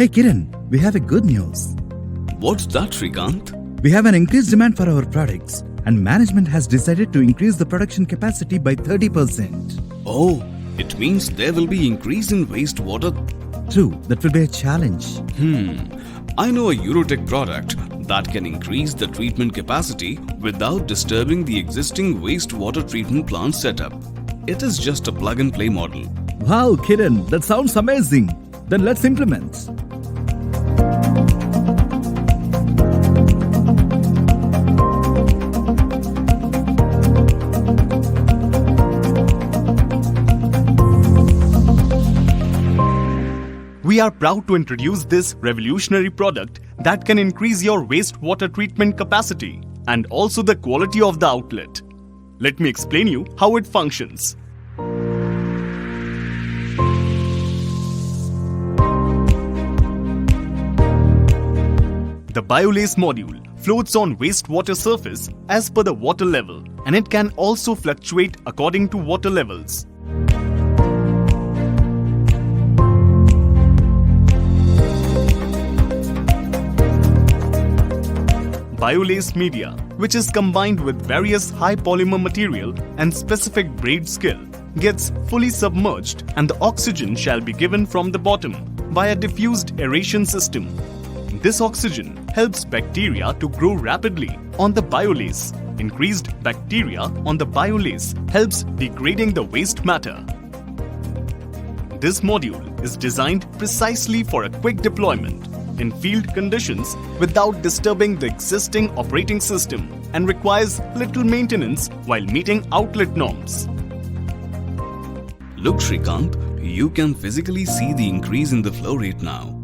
Hey Kiran, we have a good news. What's that, Srikanth? We have an increased demand for our products and management has decided to increase the production capacity by 30%. Oh, it means there will be increase in wastewater. True, that will be a challenge. I know a Eurotech product that can increase the treatment capacity without disturbing the existing wastewater treatment plant setup. It is just a plug-and-play model. Wow, Kiran, that sounds amazing. Then let's implement. We are proud to introduce this revolutionary product that can increase your wastewater treatment capacity and also the quality of the outlet. Let me explain you how it functions. The BioLace module floats on wastewater surface as per the water level, and it can also fluctuate according to water levels. BioLace media, which is combined with various high polymer material and specific braid skill, gets fully submerged and the oxygen shall be given from the bottom by a diffused aeration system. This oxygen helps bacteria to grow rapidly on the BioLace. Increased bacteria on the BioLace helps degrading the waste matter. This module is designed precisely for a quick deployment in field conditions without disturbing the existing operating system and requires little maintenance while meeting outlet norms. Look, Srikanth, you can physically see the increase in the flow rate now.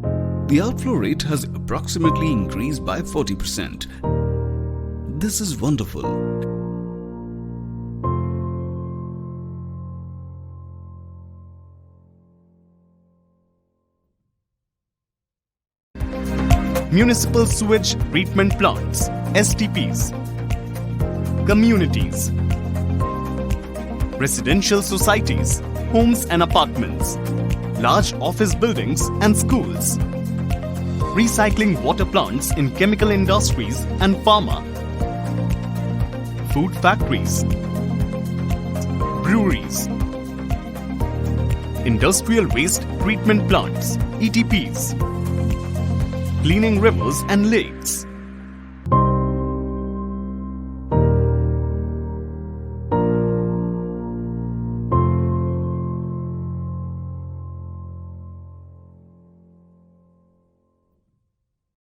The outflow rate has approximately increased by 40%. This is wonderful. Municipal sewage treatment plants, STPs, communities, residential societies, homes and apartments, large office buildings and schools, recycling water plants in chemical industries and pharma, food factories, breweries, industrial waste treatment plants, ETPs, cleaning rivers and lakes,